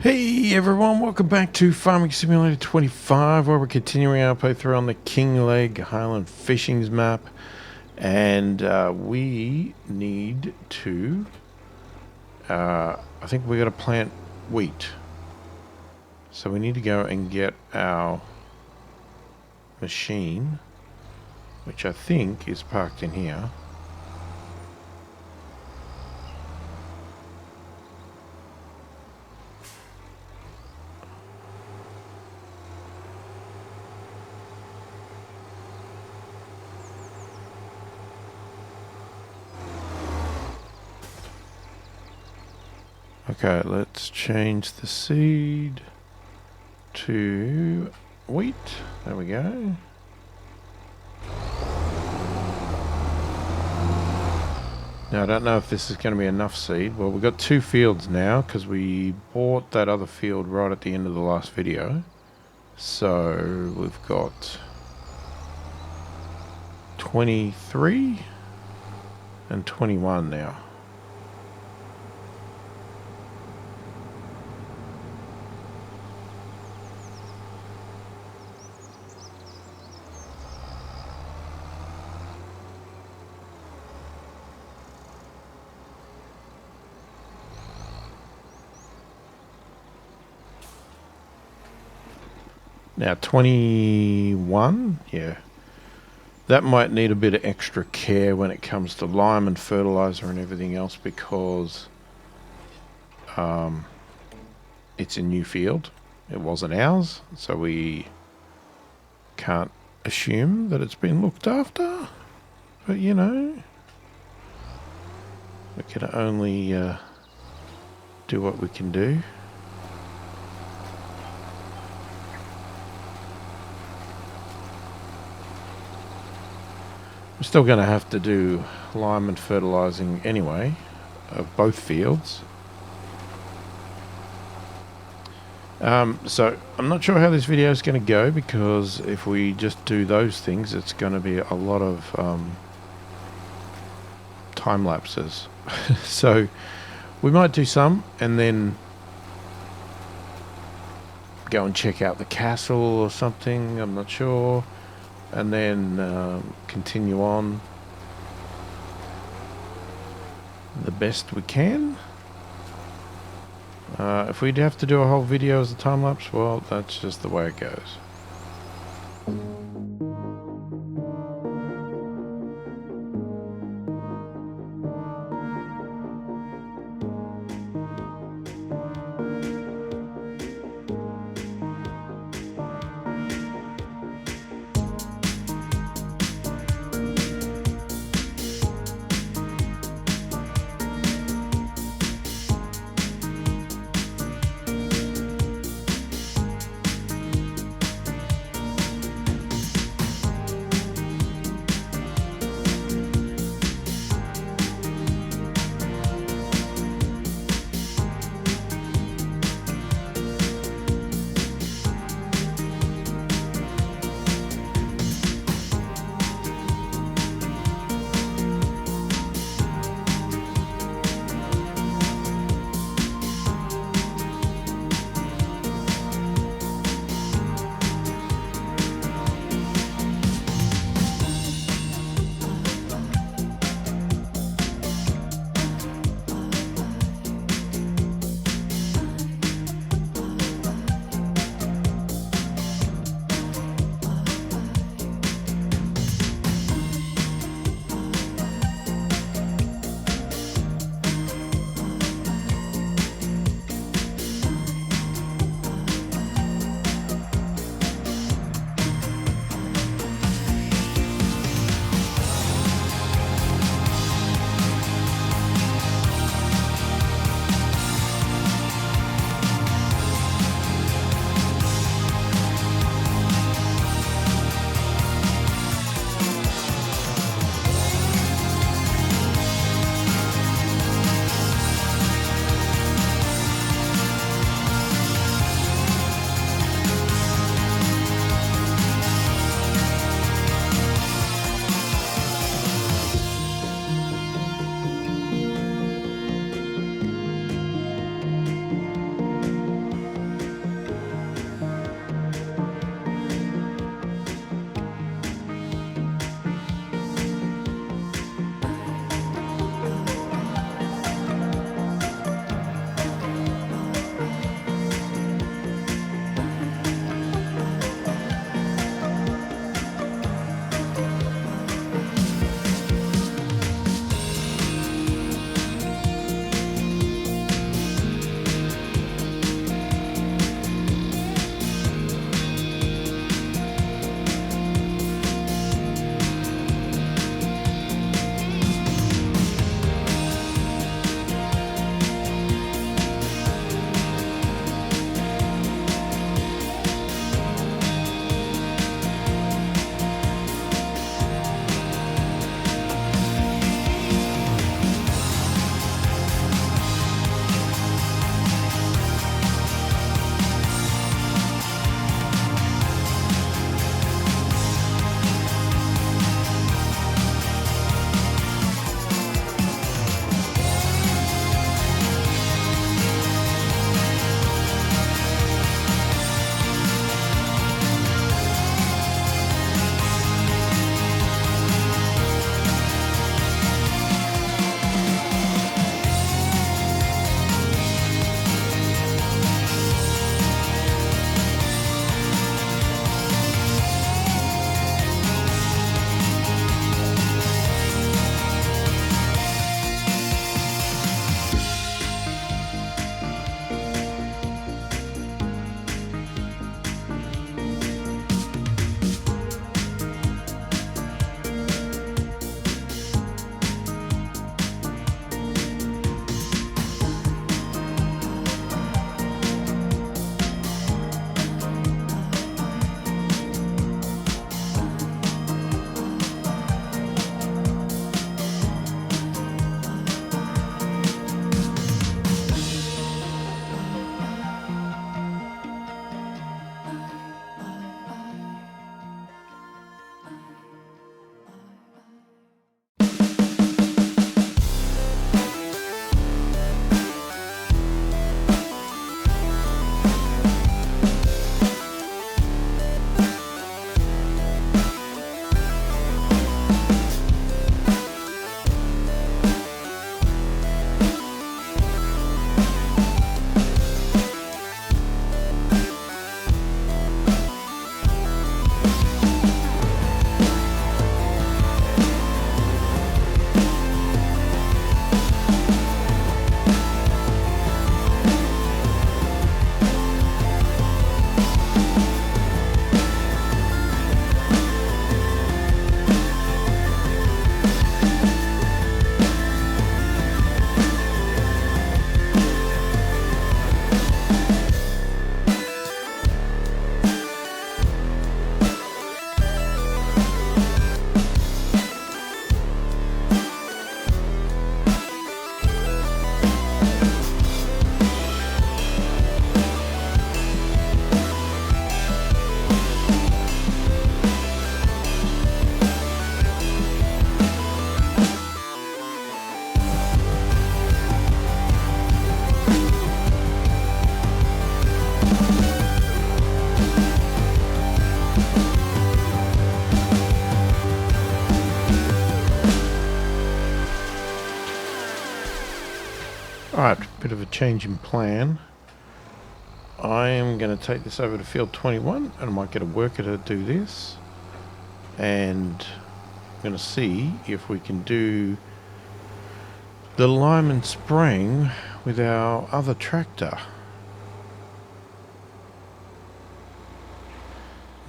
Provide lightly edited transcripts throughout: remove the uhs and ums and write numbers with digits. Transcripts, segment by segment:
Hey everyone, welcome back to Farming Simulator 25, where we're continuing our playthrough on the Kinlaig Highland Fishings map. And we need to, I think we got to plant wheat. So we need to go and get our machine, which I think is parked in here. Okay, let's change the seed to wheat. There we go. Now, I don't know if this is going to be enough seed. Well, we've got 2 fields now because we bought that other field right at the end of the last video. So we've got 23 and 21 now. Now 21, yeah, that might need a bit of extra care when it comes to lime and fertilizer and everything else, because it's a new field. It wasn't ours, so we can't assume that it's been looked after. But you know, we can only do what we can do. I'm still going to have to do lime and fertilizing anyway of both fields. So I'm not sure how this video is going to go, because if we just do those things, it's going to be a lot of time lapses. So we might do some and then go and check out the castle or something. I'm not sure. And then continue on the best we can. If we'd have to do a whole video as a time lapse, well, that's just the way it goes. of a change in plan. I am going to take this over to field 21 and I might get a worker to do this. And I'm going to see if we can do the lime and spraying with our other tractor.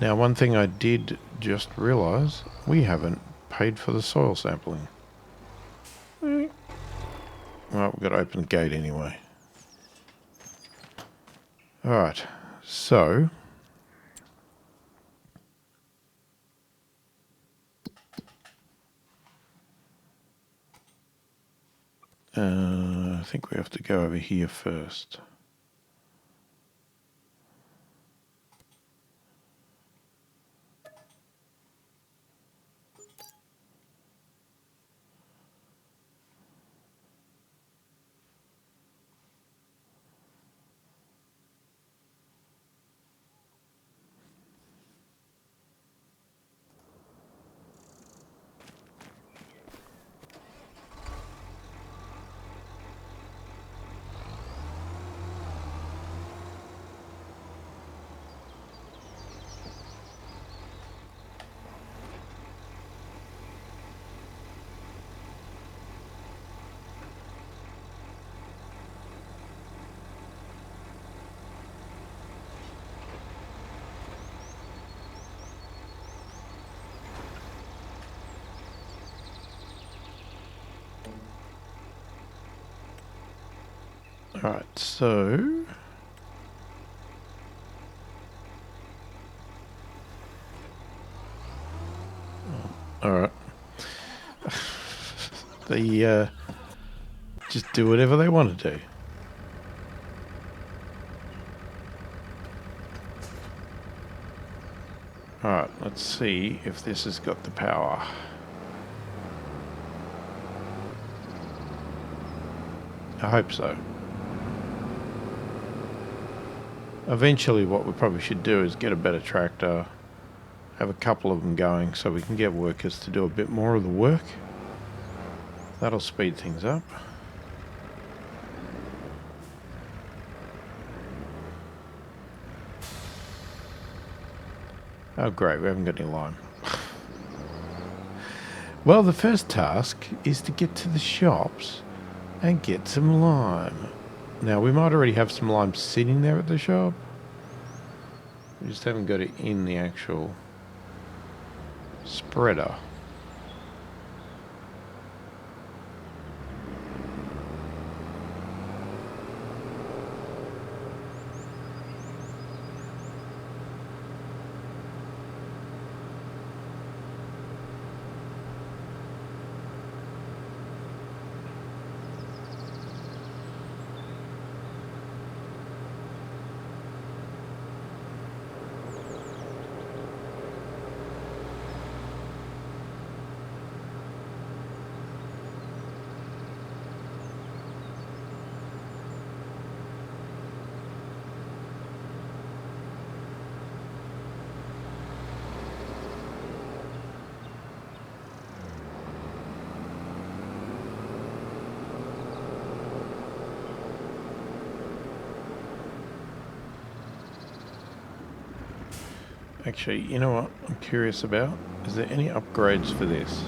Now, one thing I did just realise, we haven't paid for the soil sampling. Well, we've got to open the gate anyway. Alright, so I think we have to go over here first. Alright, so alright. They just do whatever they want to do. Alright, let's see if this has got the power. I hope so. Eventually what we probably should do is get a better tractor, have a couple of them going so we can get workers to do a bit more of the work. That'll speed things up. Oh great, we haven't got any lime. Well, the first task is to get to the shops and get some lime. Now, we might already have some lime sitting there at the shop. We just haven't got it in the actual spreader. Actually, you know what I'm curious about? Is there any upgrades for this?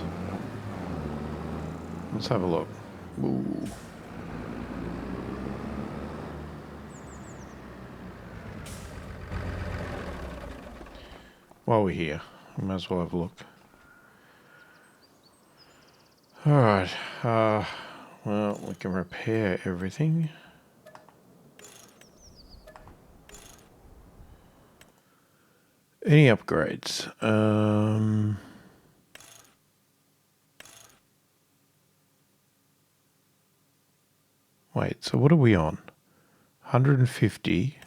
Let's have a look. Ooh. While we're here, we might as well have a look. Alright, well, we can repair everything. Any upgrades? Wait, so what are we on? 150.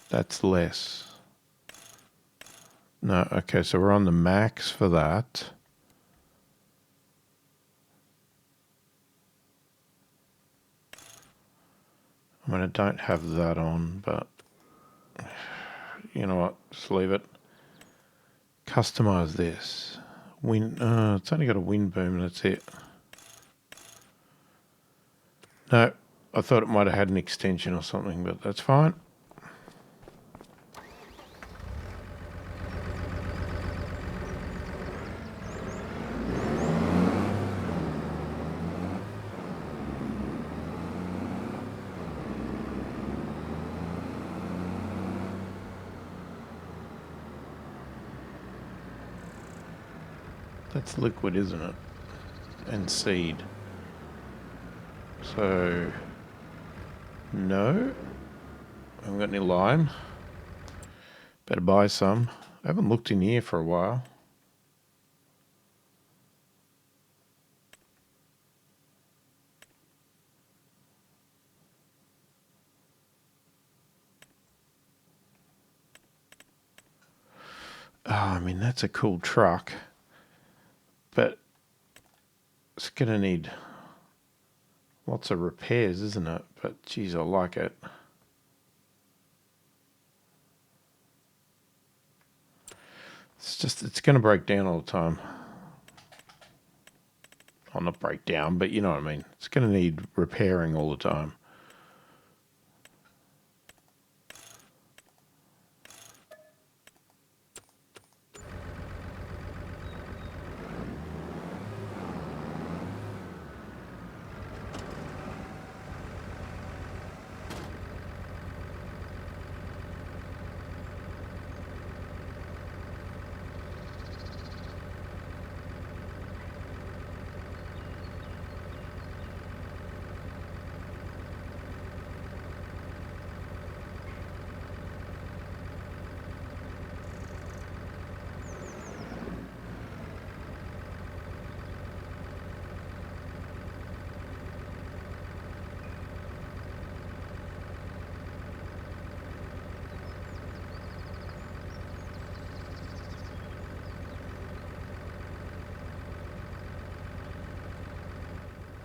That's less. No, okay, so we're on the max for that. I mean, I don't have that on, but you know what? Just leave it. Customize this. Wind. It's only got a wind boom. That's it. No, I thought it might have had an extension or something, but that's fine. That's liquid, isn't it? And seed. So, no. I haven't got any lime. Better buy some. I haven't looked in here for a while. Oh, I mean, that's a cool truck. But it's going to need lots of repairs, isn't it? But, geez, I like it. It's going to break down all the time. Well, not break down, but you know what I mean. It's going to need repairing all the time.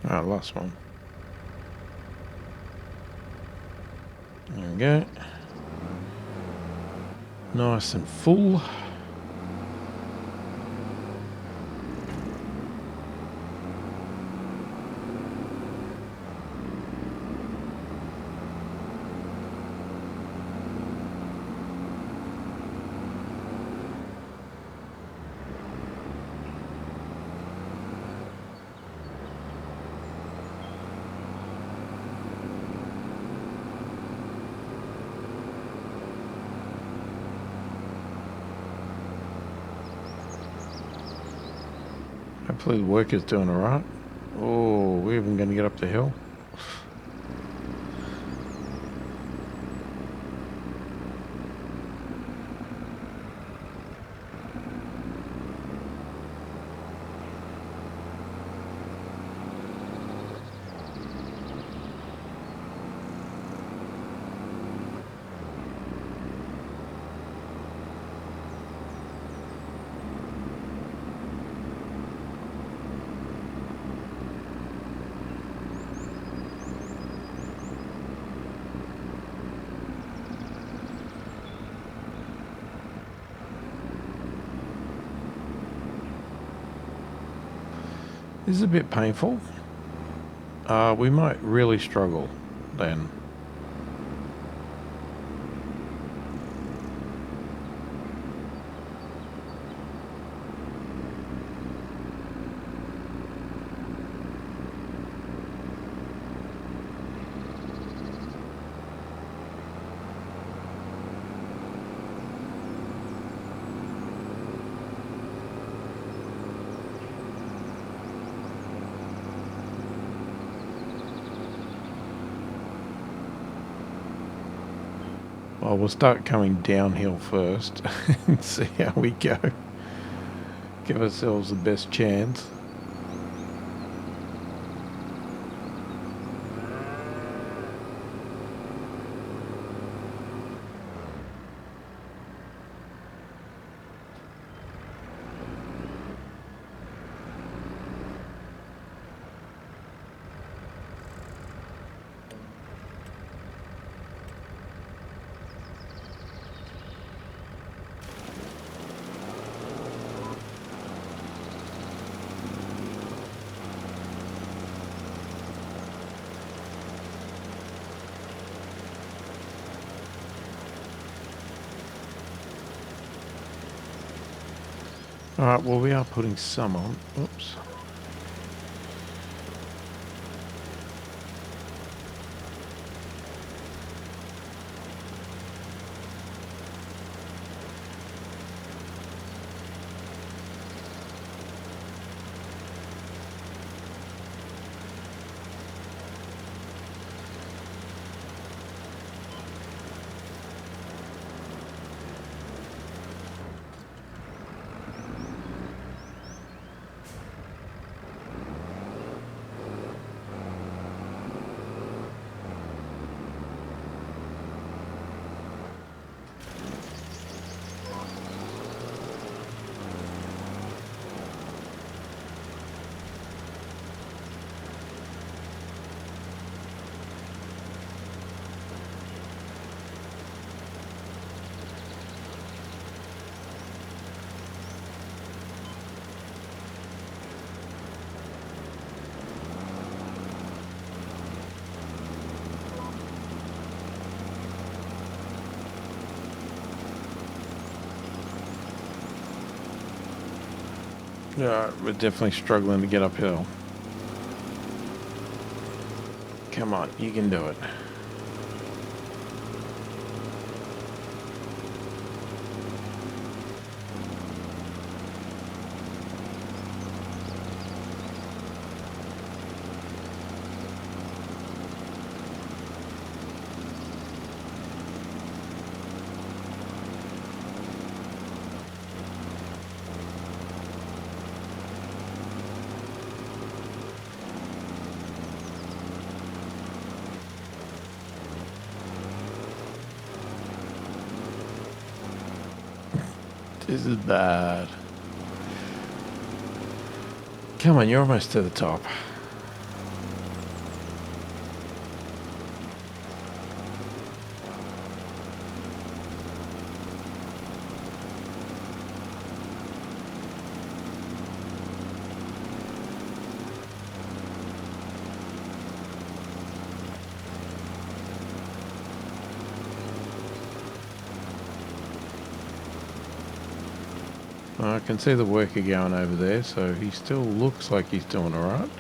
Oh, I lost one. There we go. Nice and full. Hopefully the worker's doing alright. Oh, we're even going to get up the hill. This is a bit painful. We might really struggle then. Well, we'll start coming downhill first and see how we go. Give ourselves the best chance. All right, well, we are putting some on. Oops. Yeah, we're definitely struggling to get uphill. Come on, you can do it. This is bad. Come on, you're almost to the top. I can see the worker going over there, so he still looks like he's doing all right.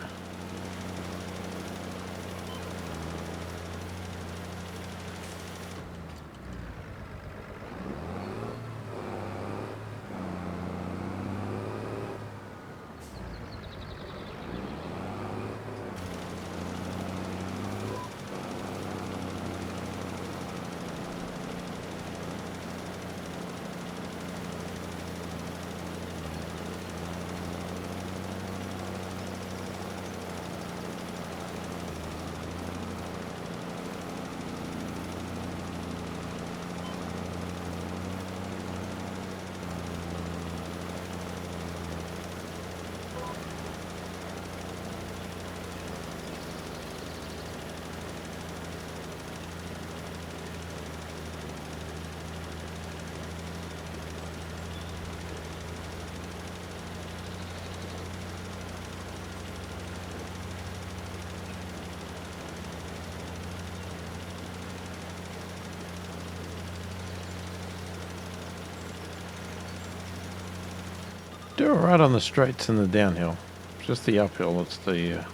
Do all right on the straights and the downhill. Just the uphill, it's the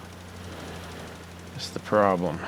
problem.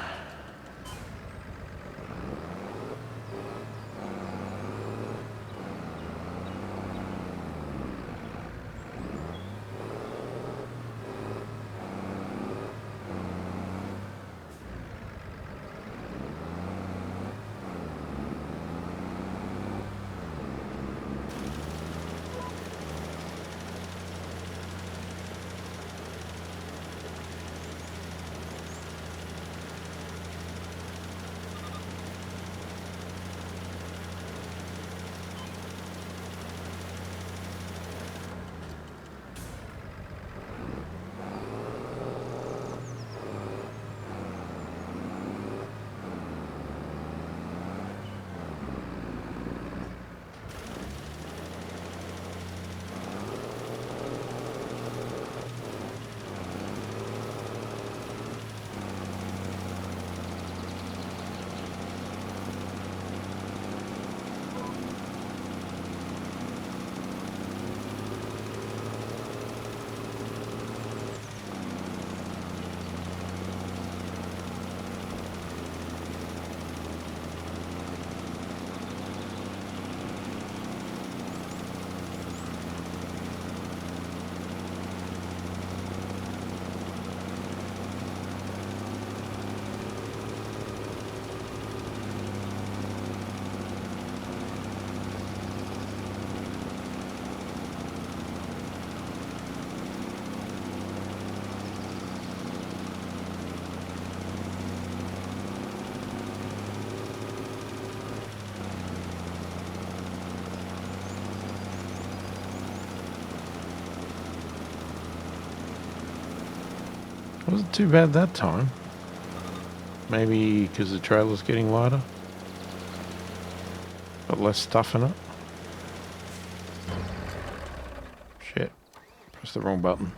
Wasn't too bad that time. Maybe because the trailer's getting lighter. Got less stuff in it. Shit. Pressed the wrong button.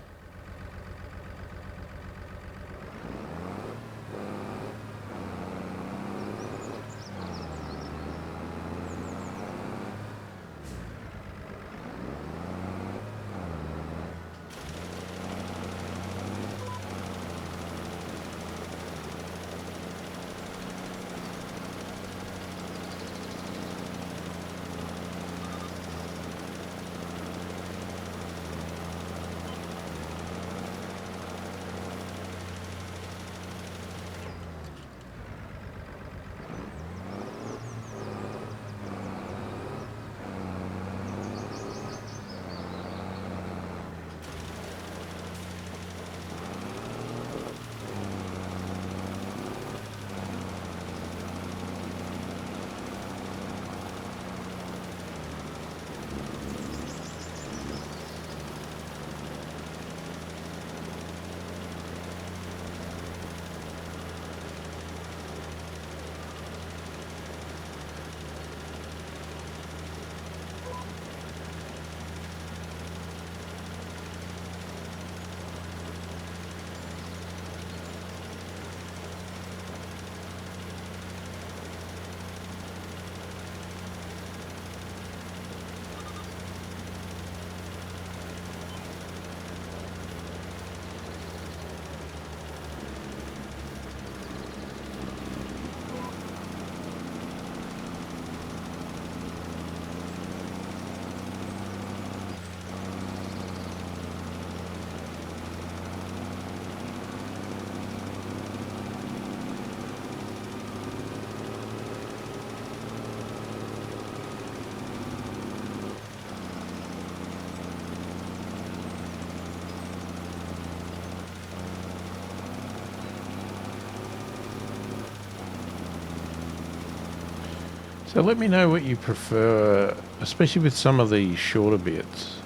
So let me know what you prefer, especially with some of the shorter bits.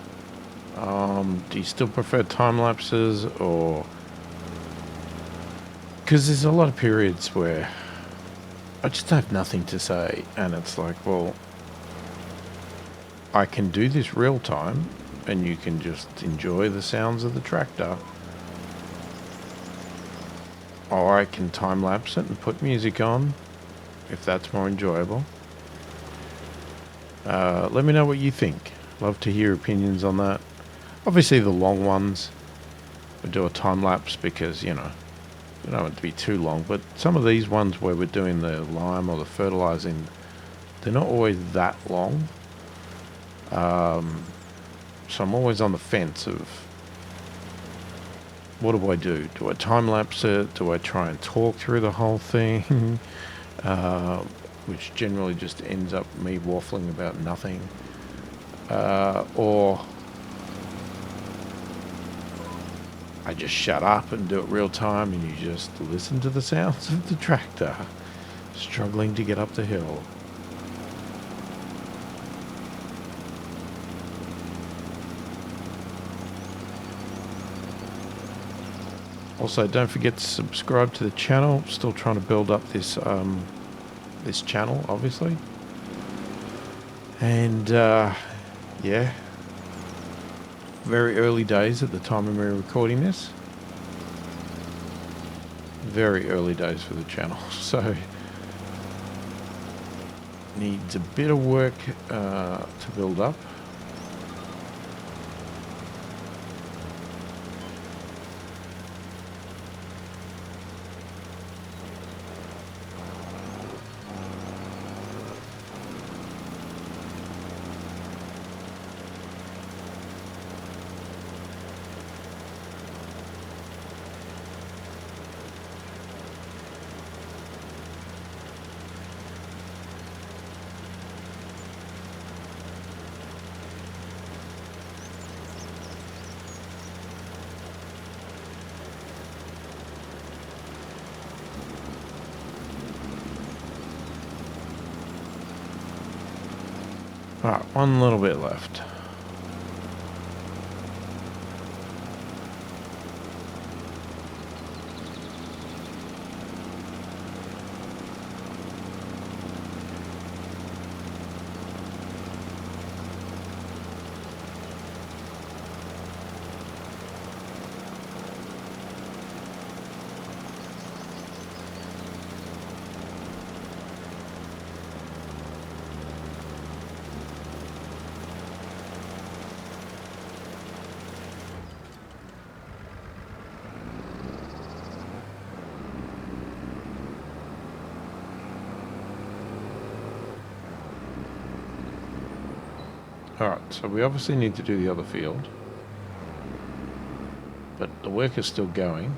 Do you still prefer time lapses, or... Because there's a lot of periods where I just have nothing to say, and it's like, well, I can do this real time, and you can just enjoy the sounds of the tractor. Or I can time lapse it and put music on, if that's more enjoyable. Let me know what you think. Love to hear opinions on that. Obviously the long ones, we do a time lapse because, you know, we don't want it to be too long, but some of these ones where we're doing the lime or the fertilizing, they're not always that long. So I'm always on the fence of, what do I do? Do I time lapse it? Do I try and talk through the whole thing? Which generally just ends up me waffling about nothing. Or I just shut up and do it real time and you just listen to the sounds of the tractor struggling to get up the hill. Also, don't forget to subscribe to the channel. Still trying to build up this this channel, obviously. And yeah, very early days at the time of me recording this. Very early days for the channel, so needs a bit of work to build up. Alright, one little bit left. Alright, so we obviously need to do the other field. But the work is still going.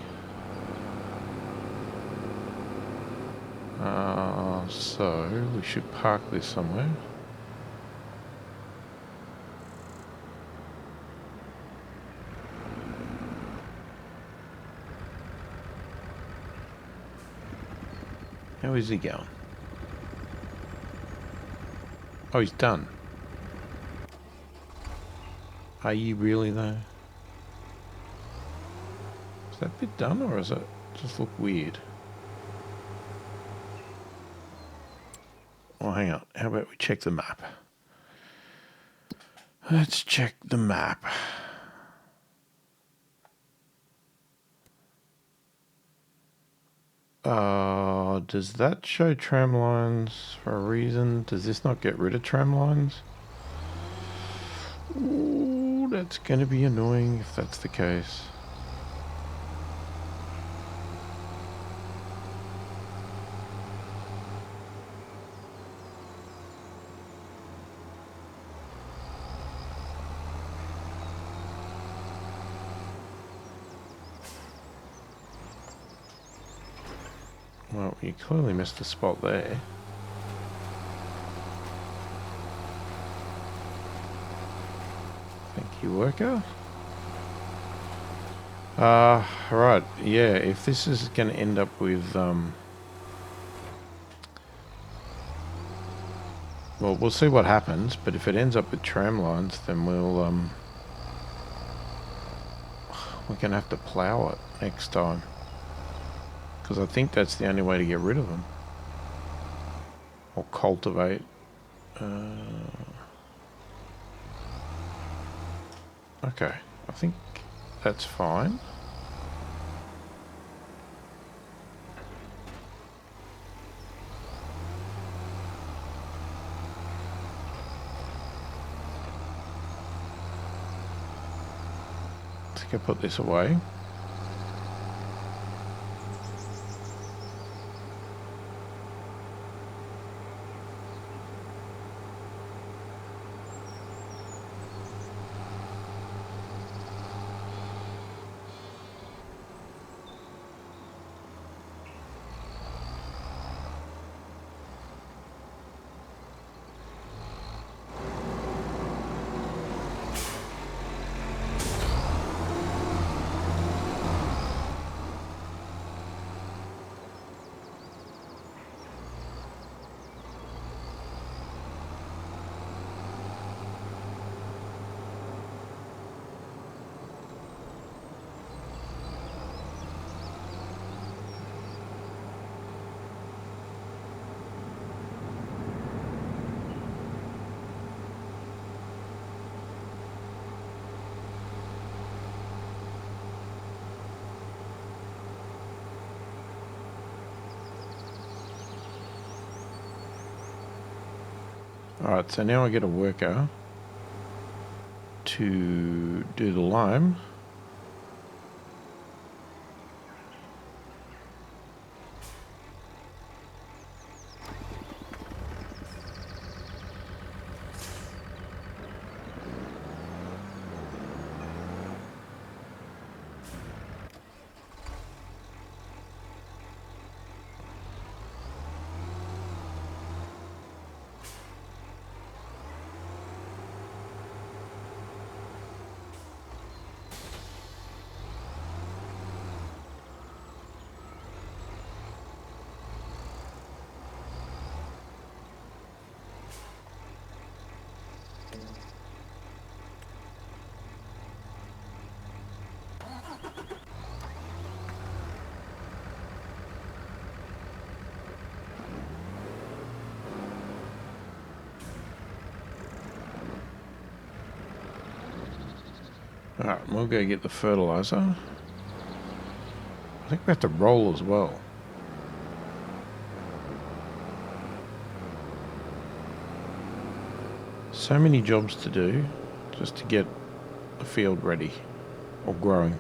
So we should park this somewhere. How is he going? Oh, he's done. Are you really though? Is that bit done or does it just look weird? Oh, hang on. How about we check the map? Let's check the map. Does that show tram lines for a reason? Does this not get rid of tram lines? Ooh, that's going to be annoying if that's the case. Well, you clearly missed a spot there. Thank you, worker. Right, yeah, if this is going to end up with, well, we'll see what happens, but if it ends up with tram lines, then we're going to have to plough it next time. Because I think that's the only way to get rid of them. Or cultivate. Okay, I think that's fine. I think I put this away. Alright, so now I get a worker to do the lime. Alright, we'll go get the fertilizer. I think we have to roll as well. So many jobs to do just to get a field ready or growing.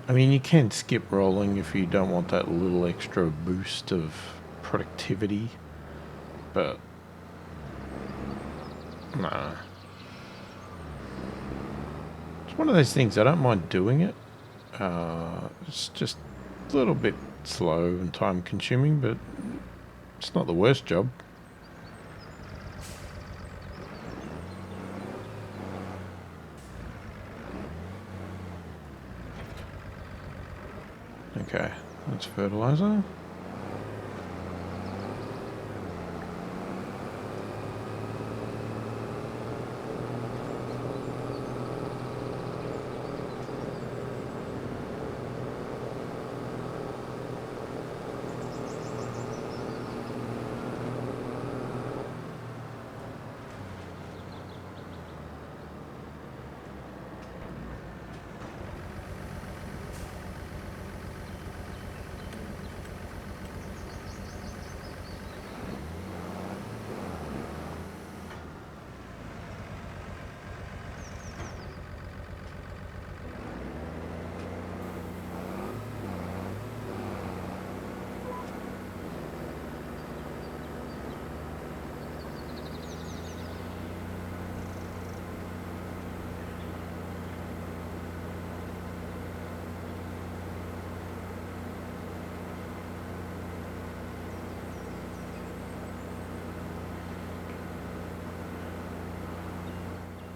I mean, you can skip rolling if you don't want that little extra boost of productivity, but Nah. It's one of those things, I don't mind doing it. It's just a little bit slow and time consuming, but it's not the worst job. Okay, that's fertilizer.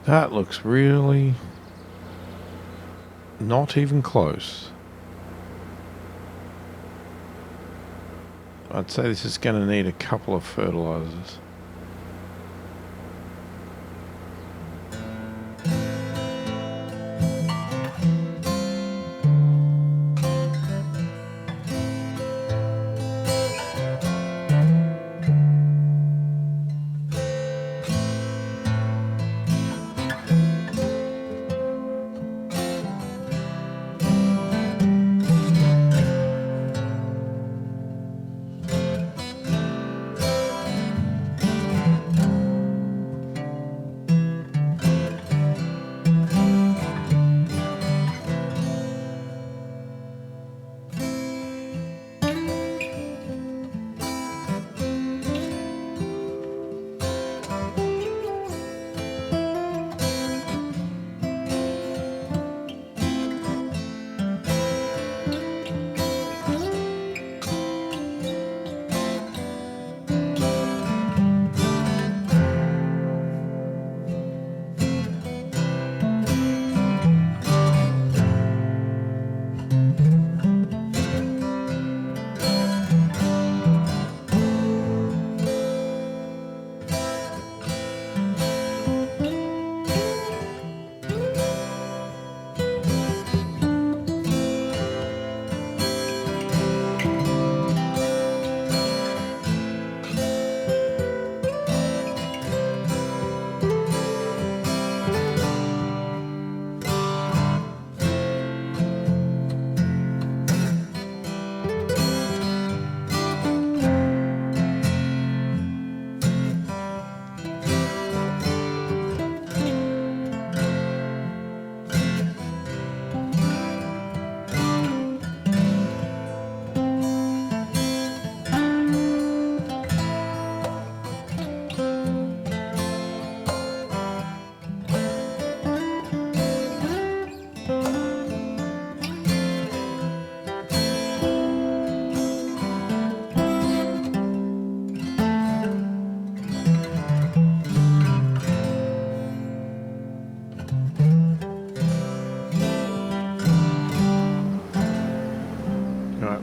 That looks really not even close. I'd say this is going to need a couple of fertilizers.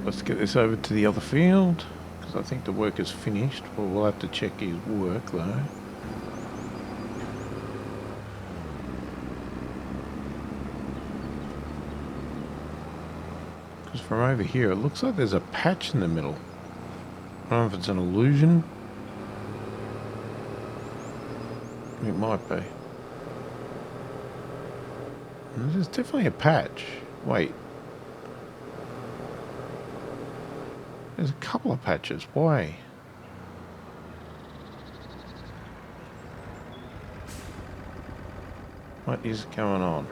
Let's get this over to the other field, because I think the work is finished. Well, we'll have to check his work though. Because from over here, it looks like there's a patch in the middle. I don't know if it's an illusion. It might be. There's definitely a patch. Wait. There's a couple of patches. Why? What is going on?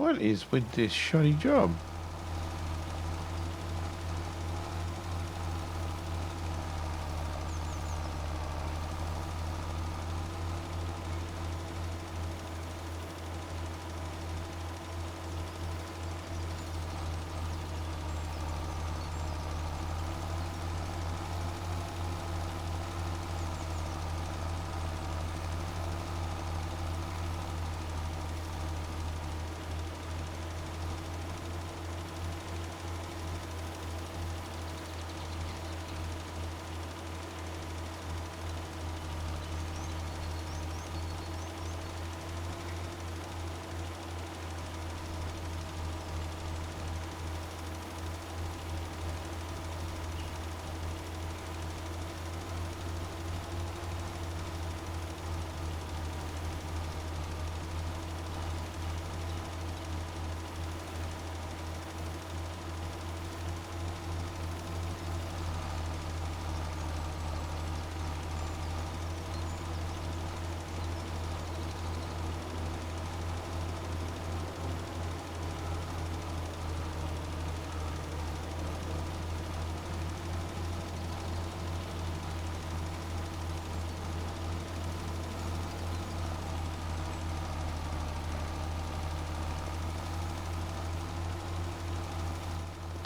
What is with this shoddy job?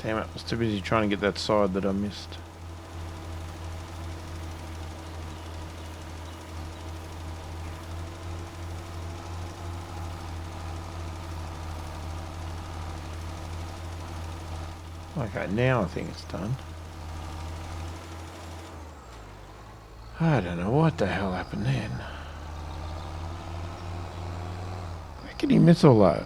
Damn it, I was too busy trying to get that side that I missed. Okay, now I think it's done. I don't know what the hell happened then. How could he miss all that?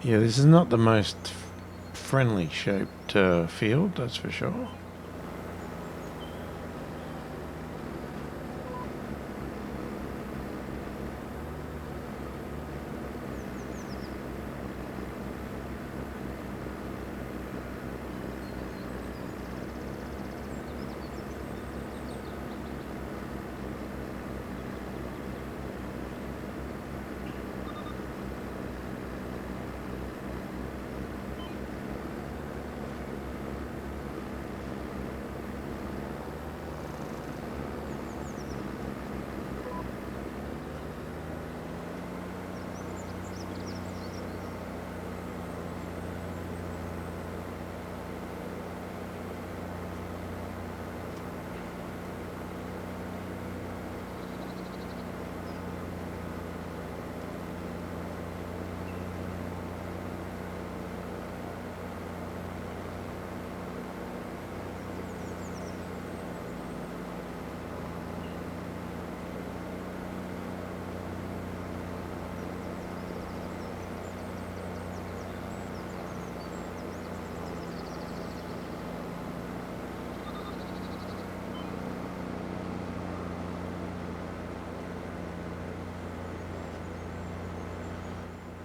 Yeah, this is not the most friendly shaped field, that's for sure.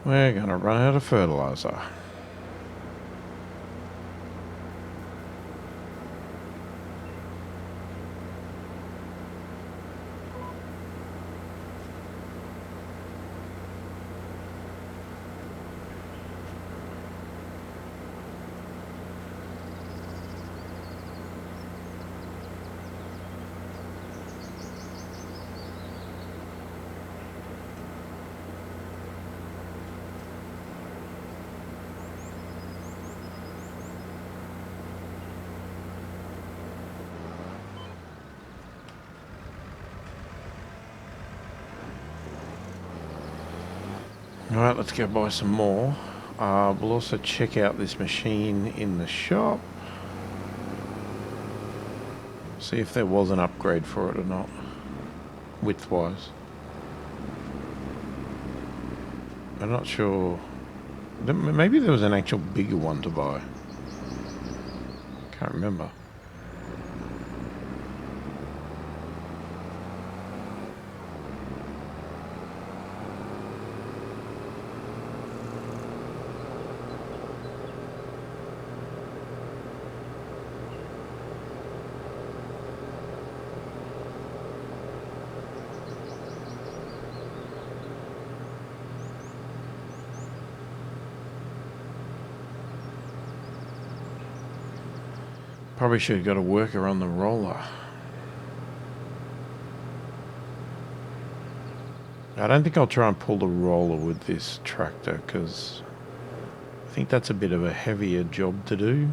We're going to run out of fertilizer. Alright, let's go buy some more. We'll also check out this machine in the shop. See if there was an upgrade for it or not, width-wise. I'm not sure. Maybe there was an actual bigger one to buy. Can't remember. Probably should have got a worker on the roller. I don't think I'll try and pull the roller with this tractor because I think that's a bit of a heavier job to do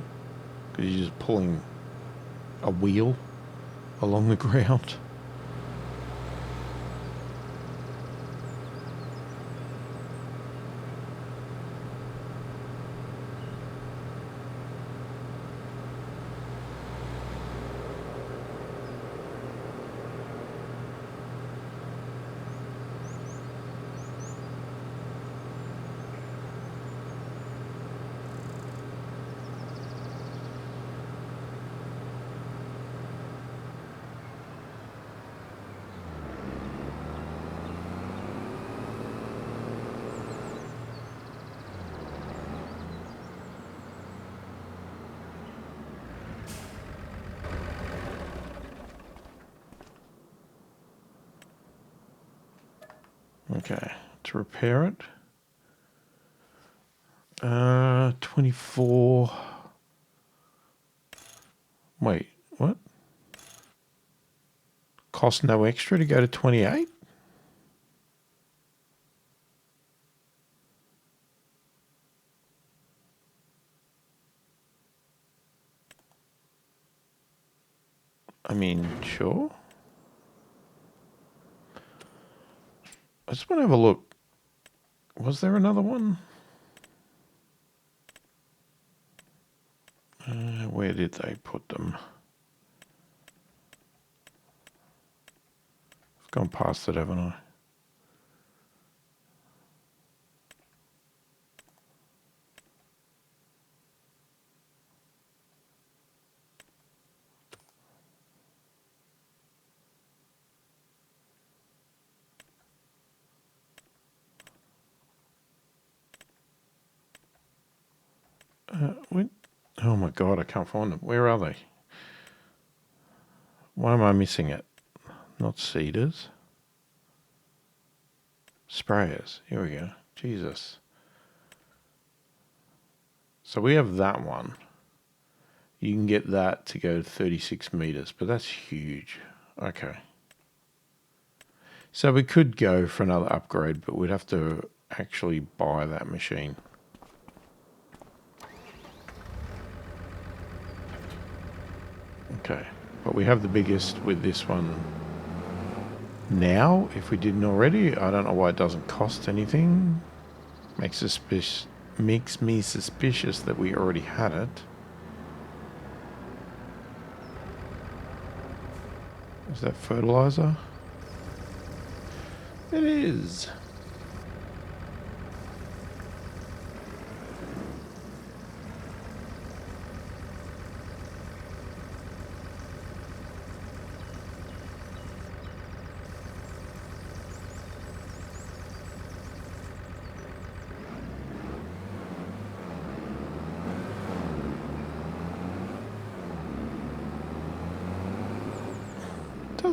because you're just pulling a wheel along the ground. Okay, to repair it. 24. Wait, what? Cost no extra to go to 28? I mean, sure. I just want to have a look. Was there another one? Where did they put them? I've gone past it, haven't I? Wait. Oh my god, I can't find them. Where are they? Why am I missing it? Not seeders. Sprayers. Here we go. Jesus. So we have that one. You can get that to go 36 meters, but that's huge. Okay. So we could go for another upgrade, but we'd have to actually buy that machine. Okay, but we have the biggest with this one now. If we didn't already, I don't know why it doesn't cost anything. Makes me suspicious that we already had it. Is that fertilizer? It is.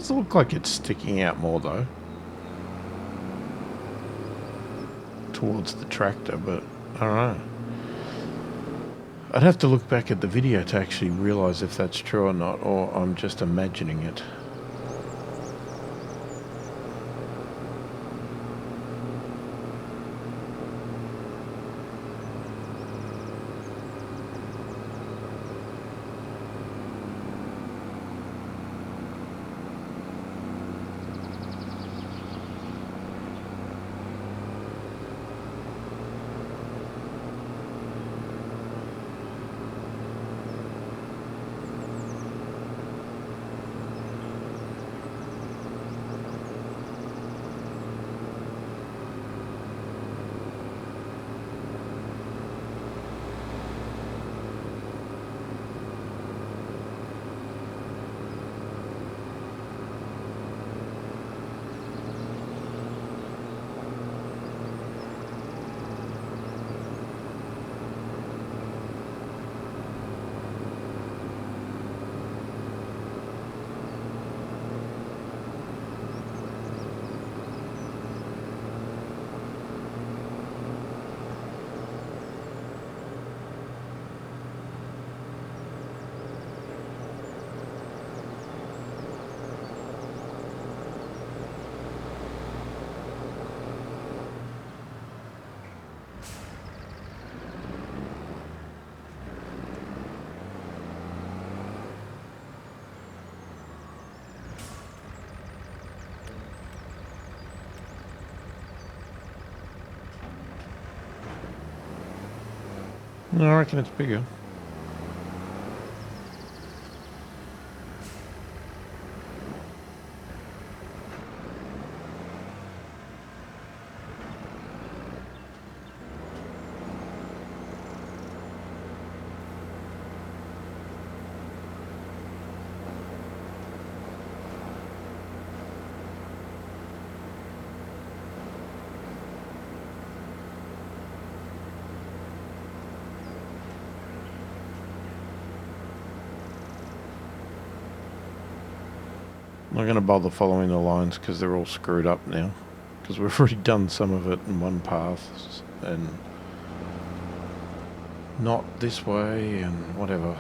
does look like it's sticking out more though. Towards the tractor, but I don't know. I'd have to look back at the video to actually realise if that's true or not, or I'm just imagining it. No, I reckon it's bigger. I'm not going to bother following the lines because they're all screwed up now. Because we've already done some of it in one path and not this way and whatever.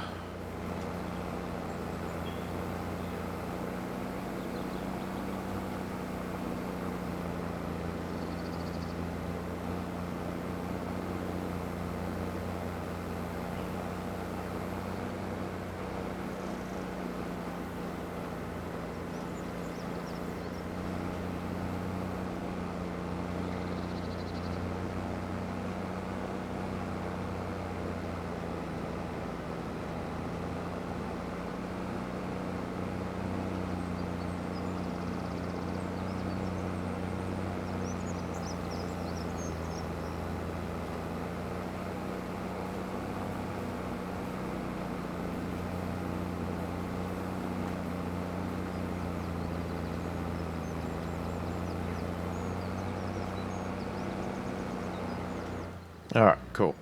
Alright, cool.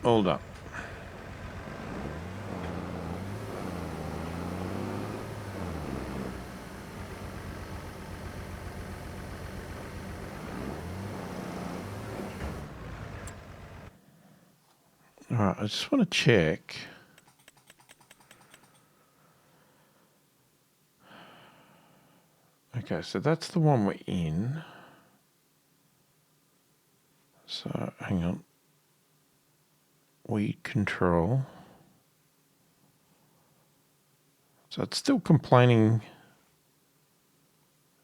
All done. Alright, I just want to check. Okay, so that's the one we're in. So, hang on. Weed control. So it's still complaining.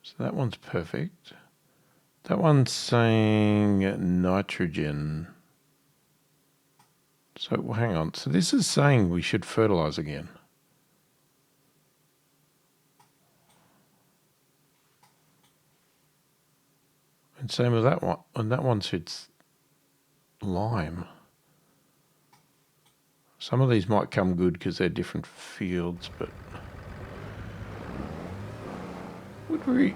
So that one's perfect. That one's saying nitrogen. So hang on. So this is saying we should fertilize again. And same with that one. And that one says lime. Some of these might come good because they're different fields, but would we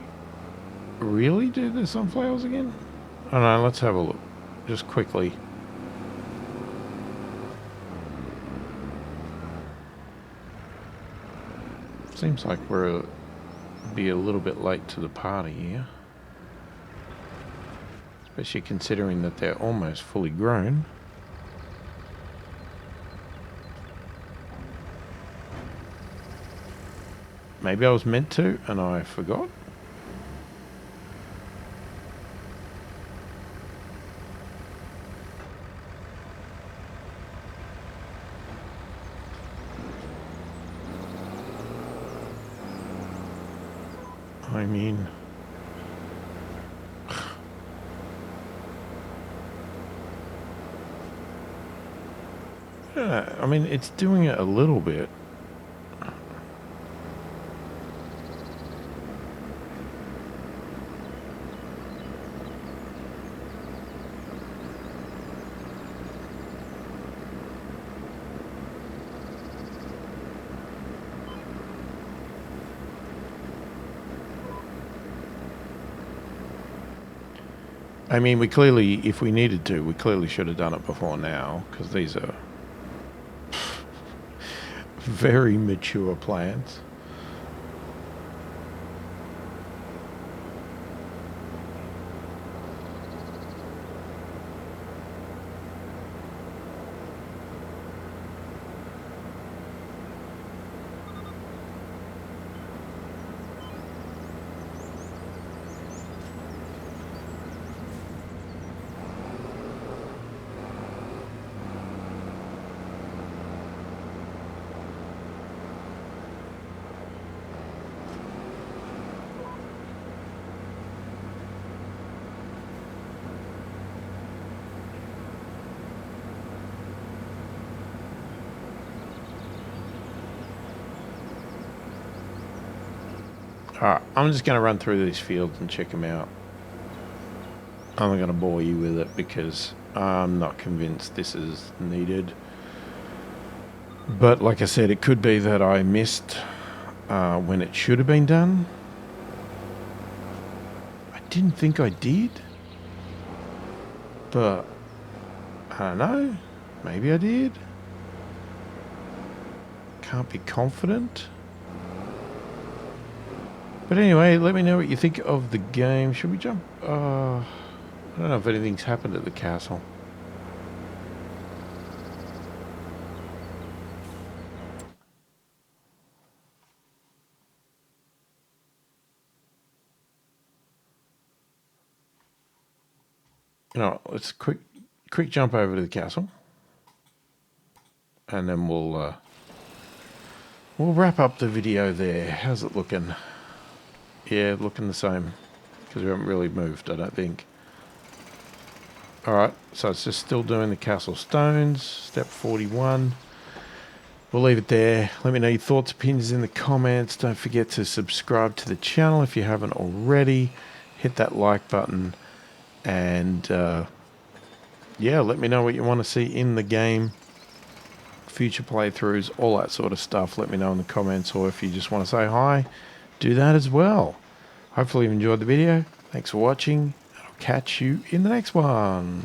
really do the sunflowers again? I don't know, let's have a look. Just quickly. Seems like we're be a little bit late to the party here. Especially considering that they're almost fully grown. Maybe I was meant to and I forgot. I mean, yeah, I mean, it's doing it a little bit. I mean, we clearly, if we needed to, we clearly should have done it before now, because these are very mature plants. Alright, I'm just going to run through these fields and check them out. I'm not going to bore you with it because I'm not convinced this is needed. But like I said, it could be that I missed when it should have been done. I didn't think I did. But I don't know. Maybe I did. Can't be confident. But anyway, let me know what you think of the game. Should we jump? I don't know if anything's happened at the castle. Let's quick jump over to the castle, and then we'll wrap up the video there. How's it looking? Yeah, looking the same, because we haven't really moved, I don't think. Alright, so it's just still doing the castle stones, step 41. We'll leave it there. Let me know your thoughts, opinions in the comments. Don't forget to subscribe to the channel if you haven't already. Hit that like button. And yeah, let me know what you want to see in the game. Future playthroughs, all that sort of stuff. Let me know in the comments, or if you just want to say hi, do that as well. Hopefully you've enjoyed the video. Thanks for watching. I'll catch you in the next one.